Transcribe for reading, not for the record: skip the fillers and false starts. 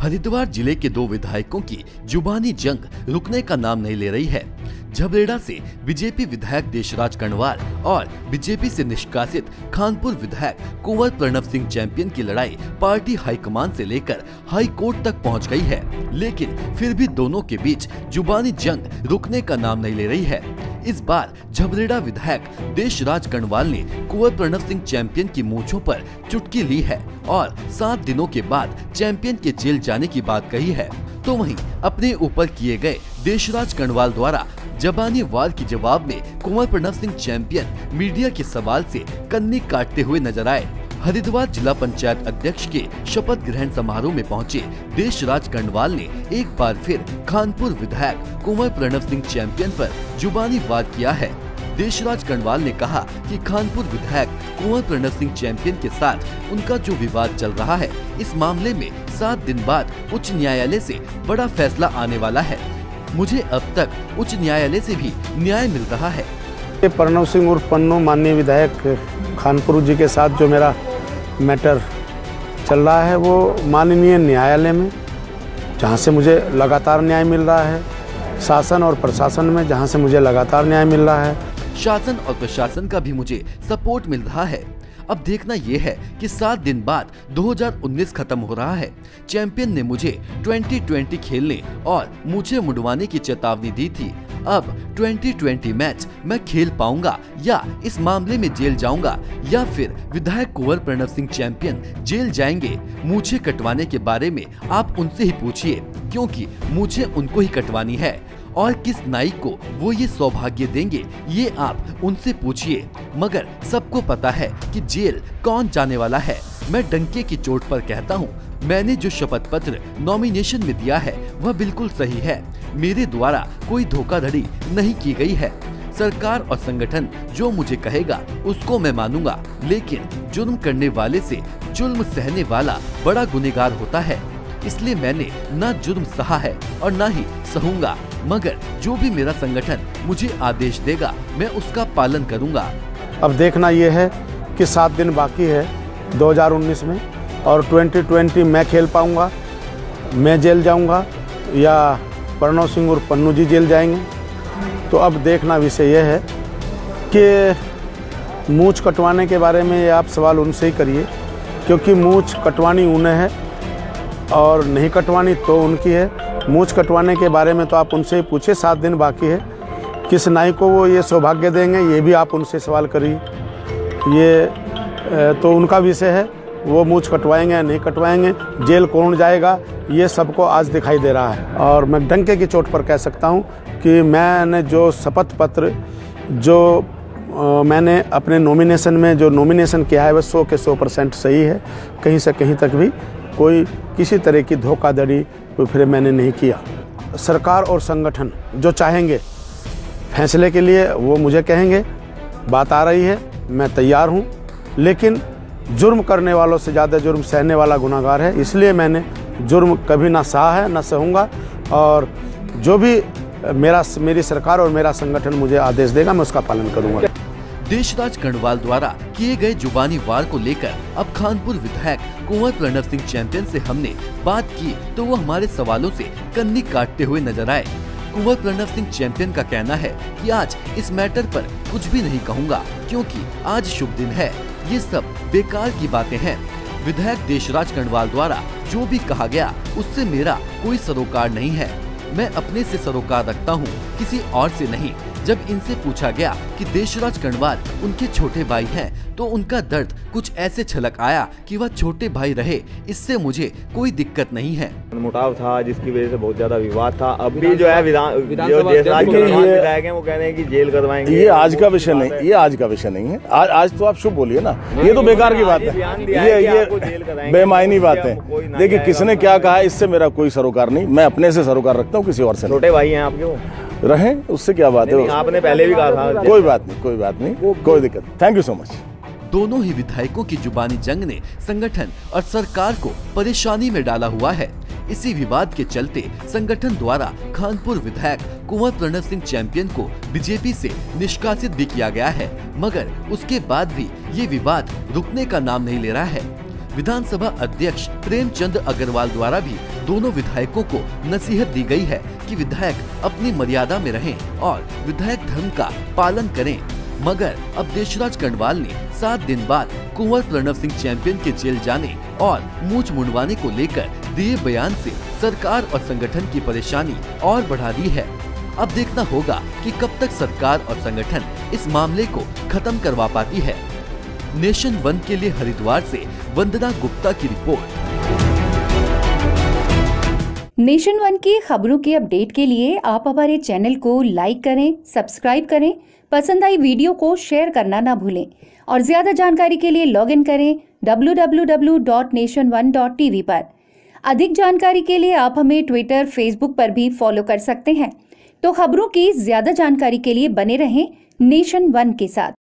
हरिद्वार जिले के दो विधायकों की जुबानी जंग रुकने का नाम नहीं ले रही है। झबरेड़ा से बीजेपी विधायक देशराज कणवाल और बीजेपी से निष्कासित खानपुर विधायक कुंवर प्रणव सिंह चैंपियन की लड़ाई पार्टी हाईकमान से लेकर हाई कोर्ट तक पहुंच गई है, लेकिन फिर भी दोनों के बीच जुबानी जंग रुकने का नाम नहीं ले रही है। इस बार झबरेड़ा विधायक देशराज कणवाल ने कुंवर प्रणव सिंह चैंपियन की मूंछों पर चुटकी ली है और 7 दिनों के बाद चैंपियन के जेल जाने की बात कही है। तो वहीं अपने ऊपर किए गए देशराज कणवाल द्वारा जबानी वार के जवाब में कुंवर प्रणव सिंह चैंपियन मीडिया के सवाल से कन्नी काटते हुए नजर आए। हरिद्वार जिला पंचायत अध्यक्ष के शपथ ग्रहण समारोह में पहुंचे देशराज कणवाल ने एक बार फिर खानपुर विधायक कुंवर प्रणव सिंह चैंपियन पर जुबानी वार किया है। देशराज कणवाल ने कहा कि खानपुर विधायक कुंवर प्रणव सिंह चैंपियन के साथ उनका जो विवाद चल रहा है, इस मामले में 7 दिन बाद उच्च न्यायालय से बड़ा फैसला आने वाला है। मुझे अब तक उच्च न्यायालय से भी न्याय मिल रहा है। प्रणव सिंह उर्फ पन्नू माननीय विधायक खानपुर जी के साथ जो मेरा मैटर चल रहा है, वो माननीय न्यायालय में जहाँ से मुझे लगातार न्याय मिल रहा है, शासन और प्रशासन में जहाँ से मुझे लगातार न्याय मिल रहा है। शासन और प्रशासन का भी मुझे सपोर्ट मिल रहा है। अब देखना ये है कि 7 दिन बाद 2019 खत्म हो रहा है। चैंपियन ने मुझे 2020 खेलने और मुझे मुड़वाने की चेतावनी दी थी। अब 2020 मैच मैं खेल पाऊंगा या इस मामले में जेल जाऊंगा, या फिर विधायक कुंवर प्रणव सिंह चैंपियन जेल जाएंगे। मूछें कटवाने के बारे में आप उनसे ही पूछिए, क्योंकि मूछें उनको ही कटवानी है और किस नाई को वो ये सौभाग्य देंगे, ये आप उनसे पूछिए। मगर सबको पता है कि जेल कौन जाने वाला है। मैं डंके की चोट पर कहता हूँ, मैंने जो शपथ पत्र नॉमिनेशन में दिया है वह बिल्कुल सही है। मेरे द्वारा कोई धोखाधड़ी नहीं की गई है। सरकार और संगठन जो मुझे कहेगा उसको मैं मानूंगा, लेकिन जुर्म करने वाले से जुल्म सहने वाला बड़ा गुनहगार होता है। इसलिए मैंने न जुर्म सहा है और न ही सहूंगा, मगर जो भी मेरा संगठन मुझे आदेश देगा मैं उसका पालन करूंगा। अब देखना यह है कि 7 दिन बाकी है 2019 में, और 2020 मैं खेल पाऊंगा, मैं जेल जाऊंगा या प्रणव सिंह और पन्नू जी जेल जाएंगे। तो अब देखना विषय यह है कि मूंछ कटवाने के बारे में आप सवाल उनसे ही करिए, क्योंकि मूंछ कटवानी उन्हें है और नहीं कटवानी तो उनकी है। मूंछ कटवाने के बारे में तो आप उनसे ही पूछिए। 7 दिन बाकी है, किस नाई को वो ये सौभाग्य देंगे, ये भी आप उनसे सवाल करिए। ये तो उनका विषय है, वो मूंछ कटवाएंगे या नहीं कटवाएंगे, जेल कौन जाएगा, ये सबको आज दिखाई दे रहा है। और मैं डंके की चोट पर कह सकता हूँ कि मैंने जो शपथ पत्र जो मैंने अपने नॉमिनेशन में जो नॉमिनेशन किया है वह 100 के 100% सही है। कहीं से कहीं तक भी कोई किसी तरह की धोखाधड़ी तो फिर मैंने नहीं किया। सरकार और संगठन जो चाहेंगे फैसले के लिए वो मुझे कहेंगे, बात आ रही है, मैं तैयार हूँ। लेकिन जुर्म करने वालों से ज़्यादा जुर्म सहने वाला गुनहगार है, इसलिए मैंने जुर्म कभी ना सहा है ना सहूँगा। और जो भी मेरी सरकार और मेरा संगठन मुझे आदेश देगा मैं उसका पालन करूँगा। देशराज कणवाल द्वारा किए गए जुबानी वार को लेकर अब खानपुर विधायक कुंवर प्रणव सिंह चैंपियन से हमने बात की तो वो हमारे सवालों से कन्नी काटते हुए नजर आए। कुंवर प्रणव सिंह चैंपियन का कहना है कि आज इस मैटर पर कुछ भी नहीं कहूँगा, क्योंकि आज शुभ दिन है, ये सब बेकार की बातें हैं। विधायक देशराज कणवाल द्वारा जो भी कहा गया उससे मेरा कोई सरोकार नहीं है। मैं अपने से सरोकार रखता हूँ, किसी और से नहीं। जब इनसे पूछा गया कि देशराज कणवाल उनके छोटे भाई हैं, तो उनका दर्द कुछ ऐसे छलक आया कि वह छोटे भाई रहे, इससे मुझे कोई दिक्कत नहीं है। मुटाव था जिसकी वजह से बहुत ज्यादा विवाद था। अब भी जो है जो देशराज विधायक हैं वो कह रहे हैं कि जेल करवाएंगे। ये आज का विषय नहीं, ये आज का विषय नहीं है। आज तो आप शुभ बोलिए ना, ये तो बेकार की बात है, ये बेमायनी बात है। देखिए किसने क्या कहा इससे मेरा कोई सरोकार नहीं, मैं अपने से सरोकार रखता हूँ, किसी और से। छोटे भाई हैं आपके, वो रहे उससे क्या बात है। आपने पहले भी कहा था। कोई बात नहीं, कोई बात नहीं, कोई दिक्कत। Thank you so much. दोनों ही विधायकों की जुबानी जंग ने संगठन और सरकार को परेशानी में डाला हुआ है। इसी विवाद के चलते संगठन द्वारा खानपुर विधायक कुंवर प्रणव सिंह चैंपियन को बीजेपी से निष्कासित भी किया गया है, मगर उसके बाद भी ये विवाद रुकने का नाम नहीं ले रहा है। विधानसभा अध्यक्ष प्रेमचंद अग्रवाल द्वारा भी दोनों विधायकों को नसीहत दी गई है कि विधायक अपनी मर्यादा में रहें और विधायक धर्म का पालन करें। मगर अब देशराज कर्णवाल ने 7 दिन बाद कुंवर प्रणव सिंह चैंपियन के जेल जाने और मूंछ मुंडवाने को लेकर दिए बयान से सरकार और संगठन की परेशानी और बढ़ा दी है। अब देखना होगा कि कब तक सरकार और संगठन इस मामले को खत्म करवा पाती है। नेशन वन के लिए हरिद्वार से वंदना गुप्ता की रिपोर्ट। नेशन वन की खबरों के अपडेट के लिए आप हमारे चैनल को लाइक करें, सब्सक्राइब करें, पसंद आई वीडियो को शेयर करना ना भूलें और ज्यादा जानकारी के लिए लॉग इन करें www.nation1.tv पर। अधिक जानकारी के लिए आप हमें ट्विटर, फेसबुक पर भी फॉलो कर सकते हैं। तो खबरों की ज्यादा जानकारी के लिए बने रहें नेशन वन के साथ।